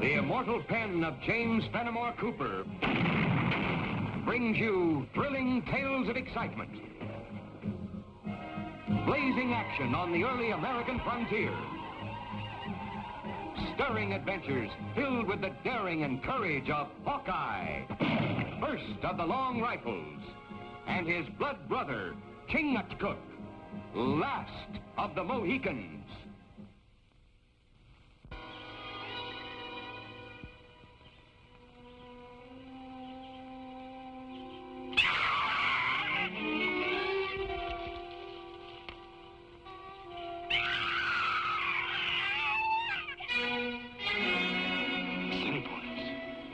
The immortal pen of James Fenimore Cooper brings you thrilling tales of excitement, blazing action on the early American frontier, stirring adventures filled with the daring and courage of Hawkeye, first of the Long Rifles, and his blood brother, Chingachgook, last of the Mohicans.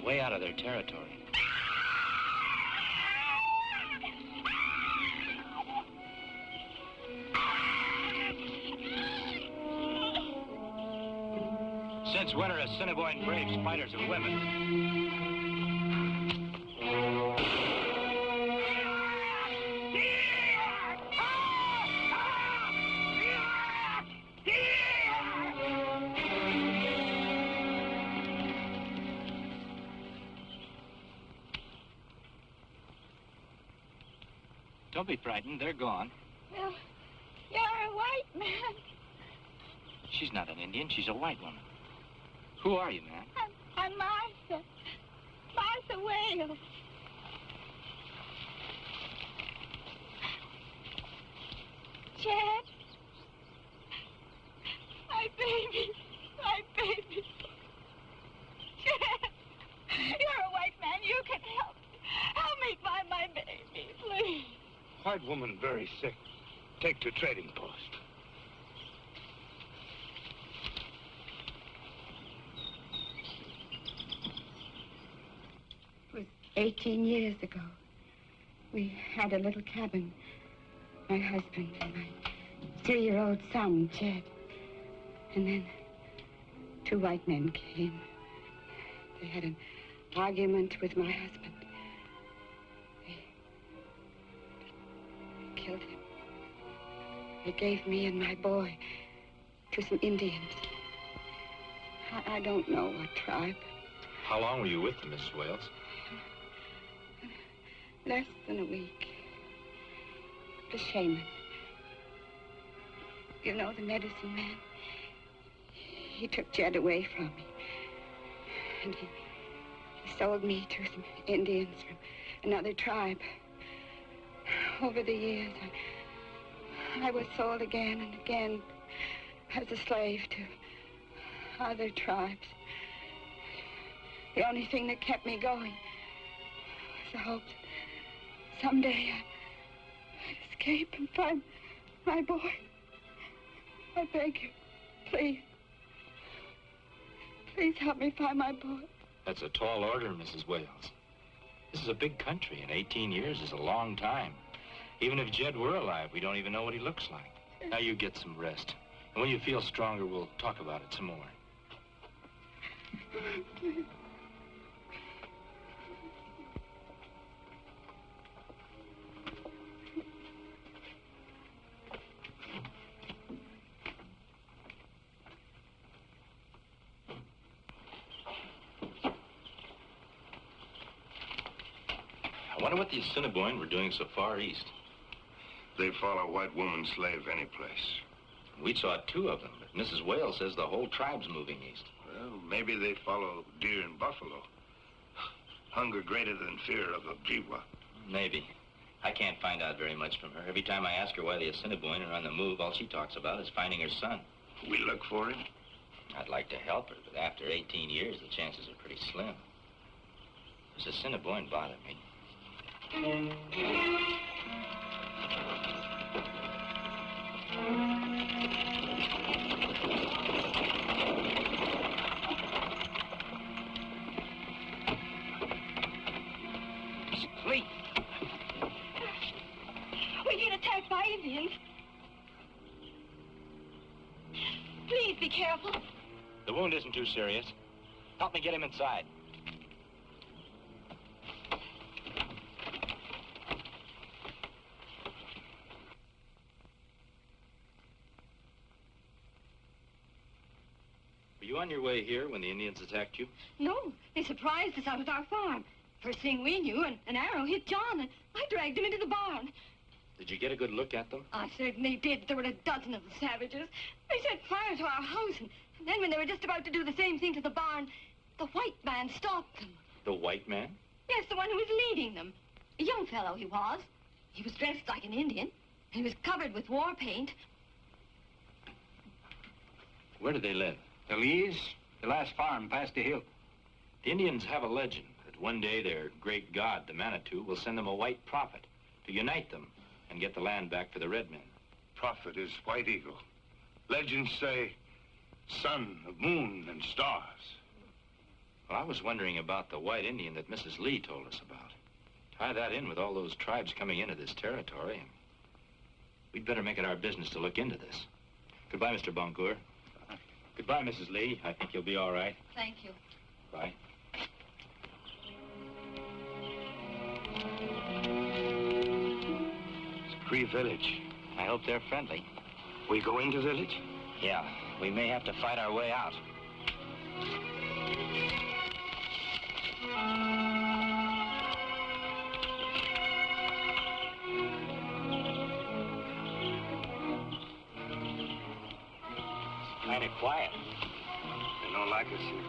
Way out of their territory. Since when are Assiniboine braves fighters of women? Don't be frightened. They're gone. Well, you're a white man. She's not an Indian. She's a white woman. Who are you, man? I'm Martha. Martha Wales. Chad. My baby. My baby. Chad. You're a white man. You can help. Help me find my baby, please. White woman very sick. Take to trading post. It was 18 years ago. We had a little cabin. My husband and my 3-year-old son, Jed. And then 2 white men came. They had an argument with my husband. They killed him. They gave me and my boy to some Indians. I don't know what tribe. How long were you with them, Mrs. Wales? Less than a week. The shaman. You know, the medicine man. He took Jed away from me. And he sold me to some Indians from another tribe. Over the years, I was sold again and again as a slave to other tribes. The only thing that kept me going was the hope that someday I'd escape and find my boy. I beg you, please. Please help me find my boy. That's a tall order, Mrs. Wales. This is a big country, and 18 years is a long time. Even if Jed were alive, we don't even know what he looks like. Now you get some rest. And when you feel stronger, we'll talk about it some more. I wonder what the Assiniboine were doing so far east. They follow white woman slave any place. We saw 2 of them, but Mrs. Wales says the whole tribe's moving east. Well, maybe they follow deer and buffalo. Hunger greater than fear of Ojibwa. Maybe. I can't find out very much from her. Every time I ask her why the Assiniboine are on the move, all she talks about is finding her son. We look for him? I'd like to help her, but after 18 years, the chances are pretty slim. This Assiniboine bothered me. Please. We get attacked by Indians. Please be careful. The wound isn't too serious. Help me get him inside. Were you on your way here when the Indians attacked you? No, they surprised us out at our farm. First thing we knew, an arrow hit John, and I dragged him into the barn. Did you get a good look at them? I certainly did. There were a dozen of the savages. They set fire to our house, and then when they were just about to do the same thing to the barn, the white man stopped them. The white man? Yes, the one who was leading them. A young fellow he was. He was dressed like an Indian, and he was covered with war paint. Where do they live? The Lees, the last farm past the hill. The Indians have a legend that one day their great god, the Manitou, will send them a white prophet to unite them and get the land back for the red men. Prophet is White Eagle. Legends say son of moon and stars. Well, I was wondering about the white Indian that Mrs. Lee told us about. Tie that in with all those tribes coming into this territory, and we'd better make it our business to look into this. Goodbye, Mr. Boncourt. Goodbye, Mrs. Lee. I think you'll be all right. Thank you. Bye. It's a Cree village. I hope they're friendly. We go into village? Yeah, we may have to fight our way out. Kind of quiet. They don't like us here.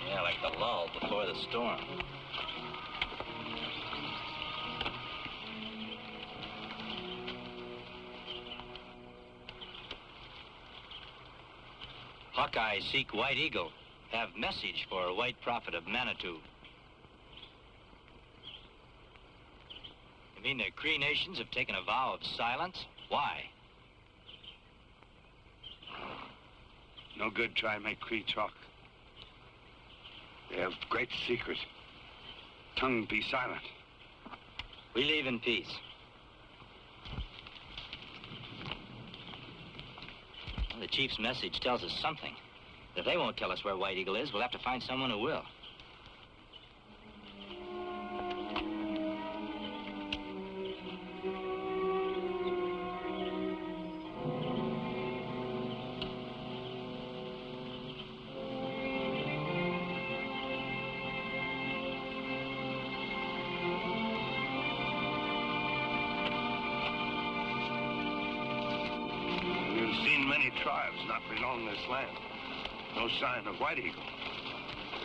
Yeah, like the lull before the storm. Hawkeye seek White Eagle. Have message for White Prophet of Manitou. You mean the Cree nations have taken a vow of silence? Why? No good try and make Cree talk. They have great secret. Tongue be silent. We leave in peace. Well, the chief's message tells us something. If they won't tell us where White Eagle is, we'll have to find someone who will. We've seen many tribes not belong to this land. No sign of White Eagle.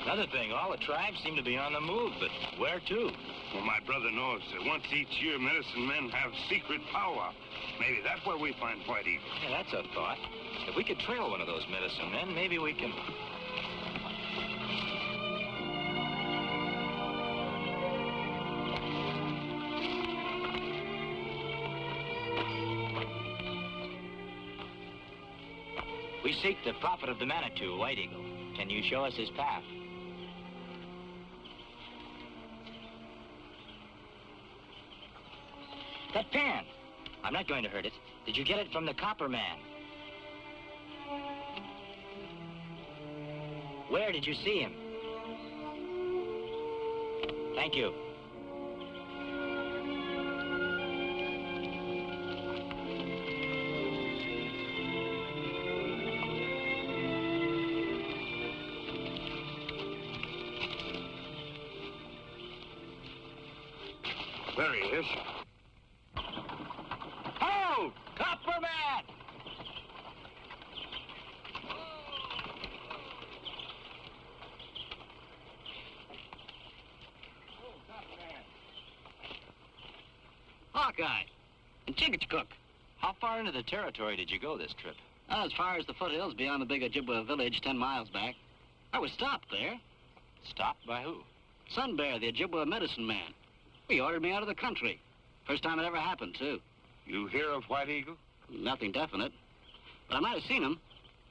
Another thing, all the tribes seem to be on the move, but where to? Well, my brother knows that once each year medicine men have secret powwow. Maybe that's where we find White Eagle. Yeah, that's a thought. If we could trail one of those medicine men, maybe we can... We seek the prophet of the Manitou, White Eagle. Can you show us his path? That pan. I'm not going to hurt it. Did you get it from the copper man? Where did you see him? Thank you. There he is. Oh! Copper man! Hawkeye and Chingachgook. How far into the territory did you go this trip? As far as the foothills beyond the big Ojibwa village 10 miles back. I was stopped there. Stopped by who? Sun Bear, the Ojibwa medicine man. He ordered me out of the country. First time it ever happened, too. You hear of White Eagle? Nothing definite. But I might have seen him.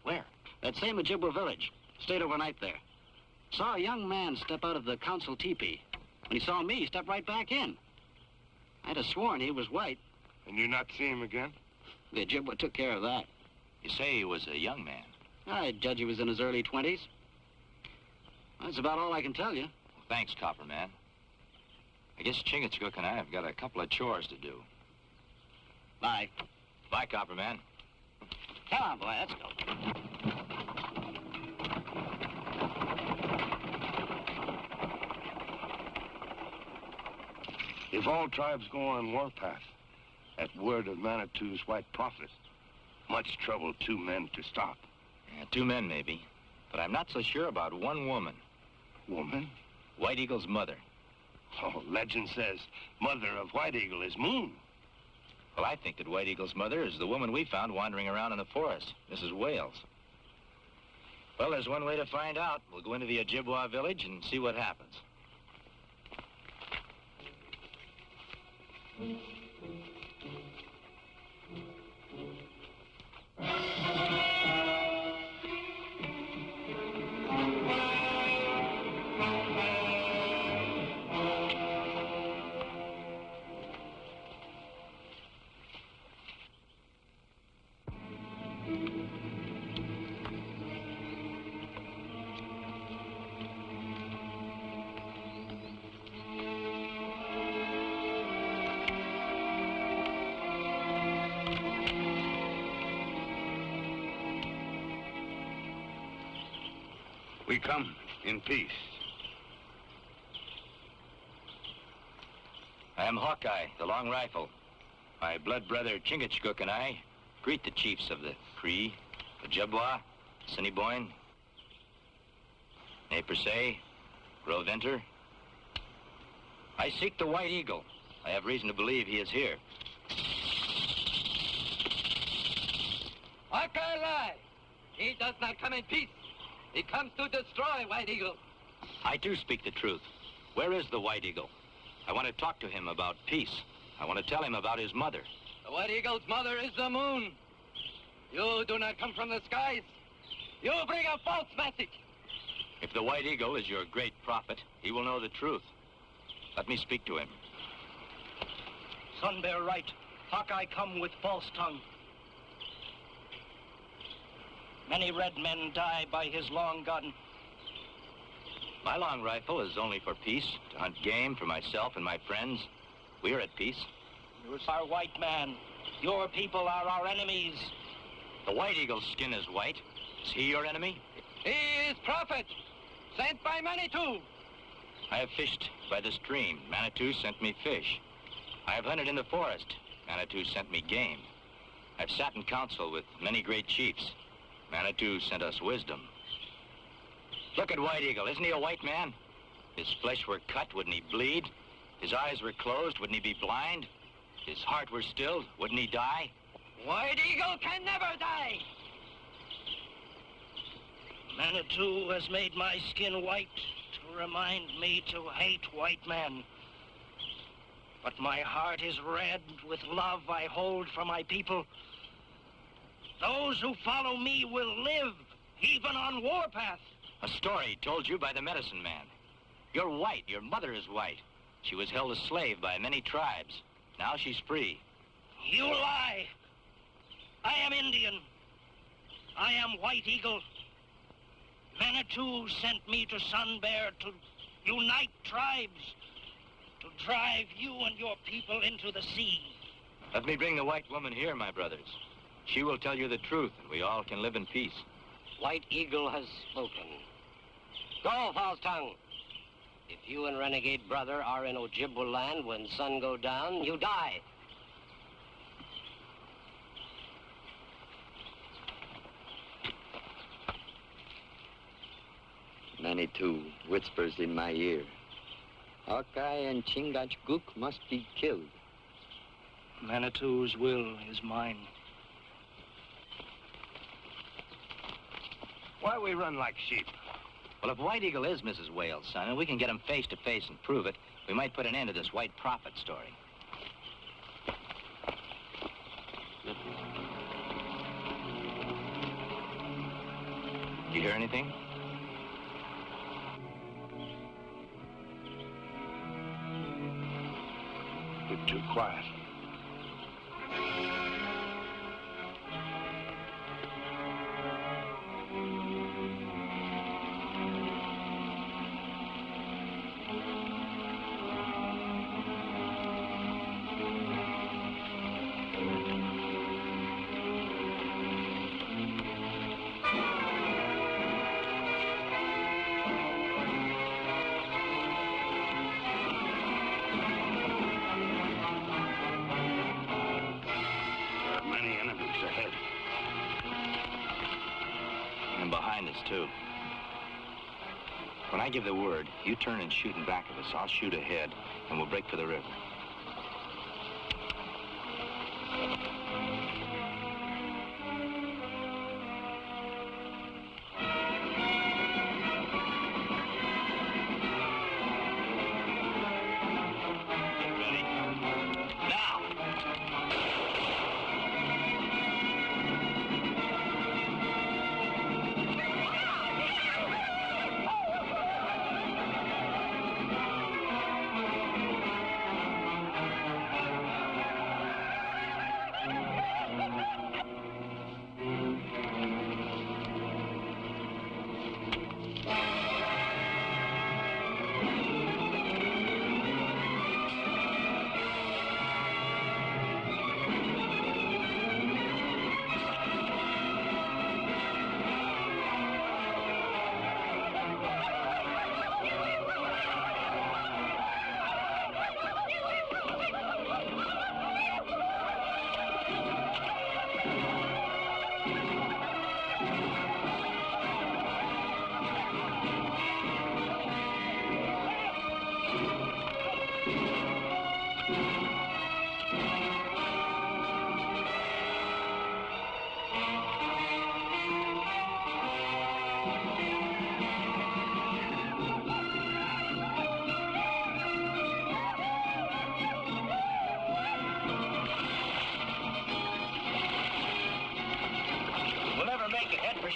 Where? That same Ojibwa village. Stayed overnight there. Saw a young man step out of the council teepee. When he saw me, he stepped right back in. I'd have sworn he was white. And you not see him again? The Ojibwa took care of that. You say he was a young man. I judge he was in his early 20s. That's about all I can tell you. Thanks, Copper Man. I guess Chingachgook and I have got a couple of chores to do. Bye. Bye, Copper Man. Come on, boy, let's go. If all tribes go on warpath, at word of Manitou's white prophet, much trouble 2 men to stop. Yeah, 2 men, maybe. But I'm not so sure about 1 woman. Woman? White Eagle's mother. Oh, legend says mother of White Eagle is Moon. Well, I think that White Eagle's mother is the woman we found wandering around in the forest, Mrs. Wales. Well, there's one way to find out. We'll go into the Ojibwa village and see what happens. We come in peace. I am Hawkeye, the Long Rifle. My blood brother Chingachgook and I greet the chiefs of the Cree, Ojibwa, Assiniboine, Nez Perce, Gros Ventre. I seek the White Eagle. I have reason to believe he is here. Hawkeye lie. He does not come in peace. He comes to destroy White Eagle. I do speak the truth. Where is the White Eagle? I want to talk to him about peace. I want to tell him about his mother. The White Eagle's mother is the moon. You do not come from the skies. You bring a false message. If the White Eagle is your great prophet, he will know the truth. Let me speak to him. Sun Bear right. Hawkeye come with false tongue. Many red men die by his long gun. My Long Rifle is only for peace, to hunt game for myself and my friends. We are at peace. You are white man. Your people are our enemies. The White Eagle's skin is white. Is he your enemy? He is prophet, sent by Manitou. I have fished by the stream. Manitou sent me fish. I have hunted in the forest. Manitou sent me game. I've sat in council with many great chiefs. Manitou sent us wisdom. Look at White Eagle. Isn't he a white man? His flesh were cut, wouldn't he bleed? His eyes were closed, wouldn't he be blind? His heart were stilled, wouldn't he die? White Eagle can never die. Manitou has made my skin white to remind me to hate white men. But my heart is red with love I hold for my people. Those who follow me will live, even on warpath. A story told you by the medicine man. You're white. Your mother is white. She was held a slave by many tribes. Now she's free. You lie. I am Indian. I am White Eagle. Manitou sent me to Sun Bear to unite tribes, to drive you and your people into the sea. Let me bring the white woman here, my brothers. She will tell you the truth, and we all can live in peace. White Eagle has spoken. Go, false tongue. If you and renegade brother are in Ojibwa land when sun go down, you die. Manitou whispers in my ear. Hawkeye and Chingachgook must be killed. Manitou's will is mine. Why we run like sheep? Well, if White Eagle is Mrs. Wales' son, and we can get him face to face and prove it, we might put an end to this white prophet story. You hear anything? Bit too quiet. behind us, too. When I give the word, you turn and shoot in back of us. I'll shoot ahead, and we'll break for the river.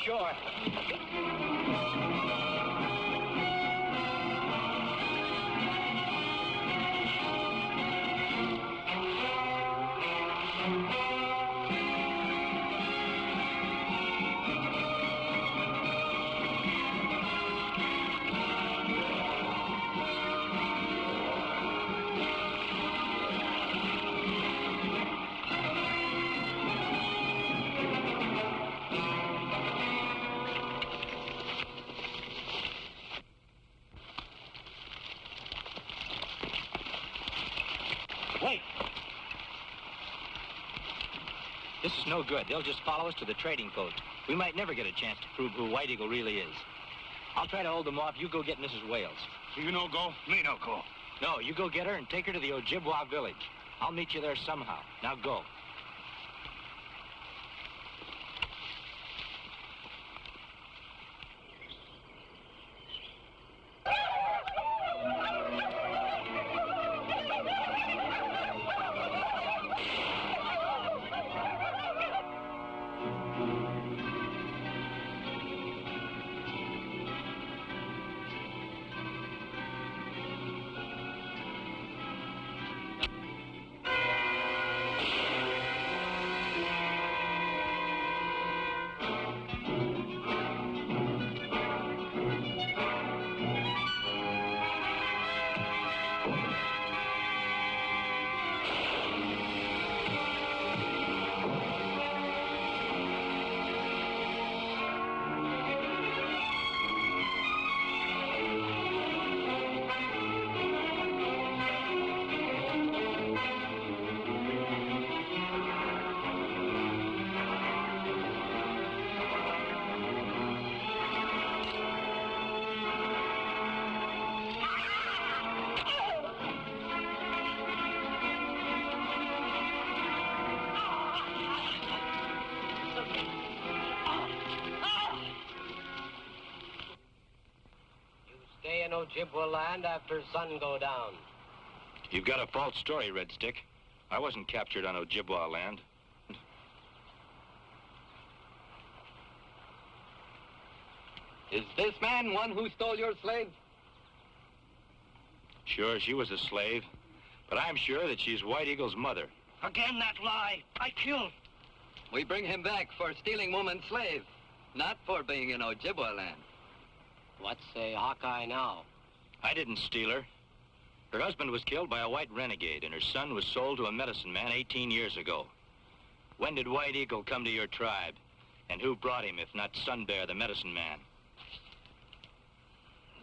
Sure. Wait! This is no good. They'll just follow us to the trading post. We might never get a chance to prove who White Eagle really is. I'll try to hold them off. You go get Mrs. Wales. So you no go? Me no go. No, you go get her and take her to the Ojibwa village. I'll meet you there somehow. Now go. In Ojibwa land after sun go down. You've got a false story, Red Stick. I wasn't captured on Ojibwa land. Is this man one who stole your slave? Sure, she was a slave, but I'm sure that she's White Eagle's mother. Again that lie. I killed. We bring him back for stealing woman's slave, not for being in Ojibwa land. What say Hawkeye now? I didn't steal her. Her husband was killed by a white renegade, and her son was sold to a medicine man 18 years ago. When did White Eagle come to your tribe? And who brought him, if not Sun Bear, the medicine man?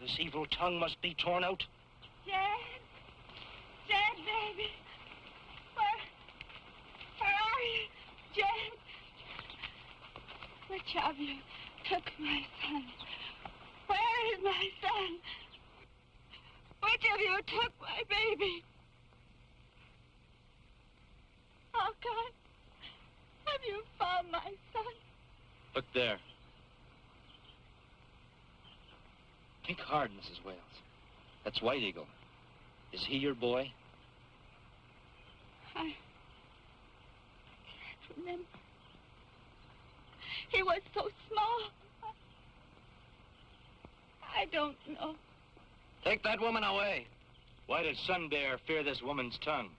This evil tongue must be torn out. Dad? Dad, baby. Where are you? Dad? Which of you? took my son? Where is my son? Which of you took my baby? Hawkeye, have you found my son? Look there. Think hard, Mrs. Wales. That's White Eagle. Is he your boy? I can't remember. He was so small. I don't know. Take that woman away. Why did Sun Bear fear this woman's tongue?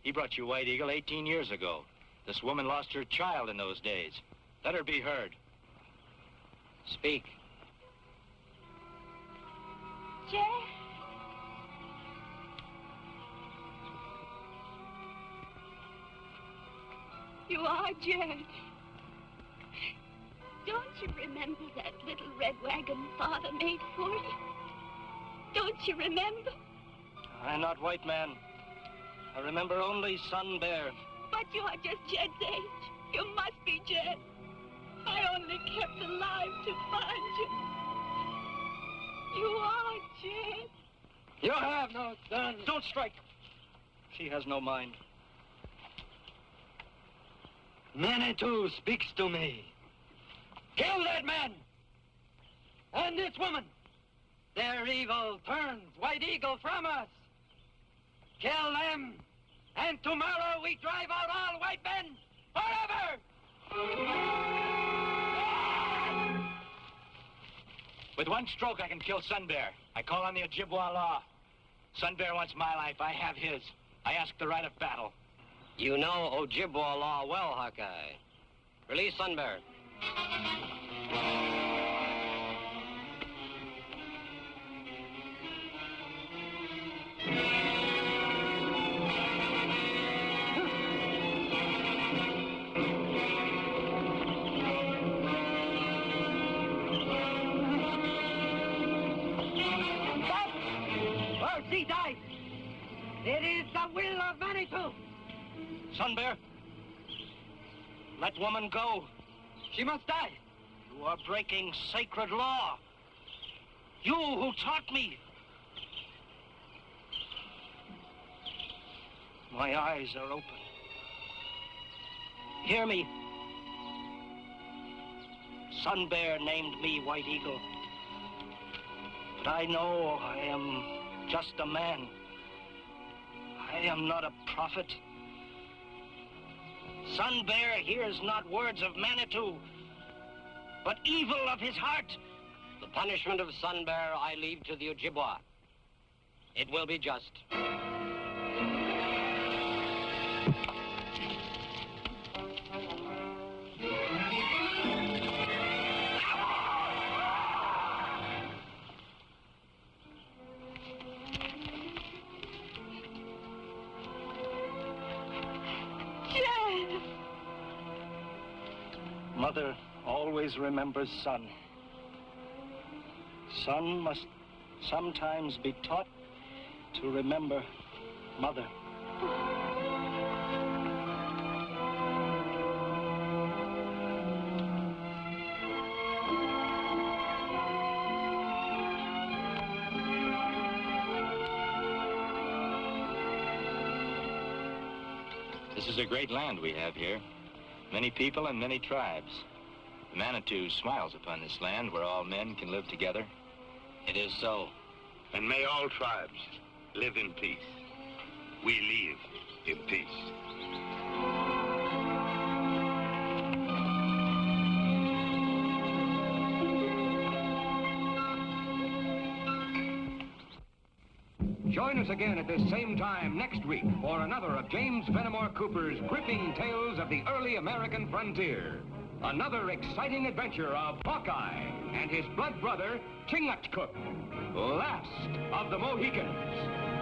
He brought you White Eagle 18 years ago. This woman lost her child in those days. Let her be heard. Speak. Jed? You are Jed. Don't you remember that little red wagon Father made for you? Don't you remember? I'm not White Man. I remember only Sun Bear. But you are just Jed's age. You must be Jed. I only kept alive to find you. You are Jed. You have no son. Don't strike. She has no mind. Manitou speaks to me. Kill that man! And this woman! Their evil turns White Eagle from us. Kill them, and tomorrow we drive out all white men forever! With one stroke, I can kill Sun Bear. I call on the Ojibwa law. Sun Bear wants my life. I have his. I ask the right of battle. You know Ojibwa law well, Hawkeye. Release Sun Bear. Or she dies. It is the will of Manitou. Sun Bear, let woman go. She must die. You are breaking sacred law. You who taught me. My eyes are open. Hear me. Sun Bear named me White Eagle. But I know I am just a man. I am not a prophet. Sun Bear hears not words of Manitou, but evil of his heart. The punishment of Sun Bear I leave to the Ojibwa. It will be just. Mother always remembers son. Son must sometimes be taught to remember mother. This is a great land we have here. Many people and many tribes. The Manitou smiles upon this land where all men can live together. It is so. And may all tribes live in peace. We live in peace. Join us again at this same time next week for another of James Fenimore Cooper's gripping tales of the early American frontier. Another exciting adventure of Hawkeye and his blood brother, Chingachgook, last of the Mohicans.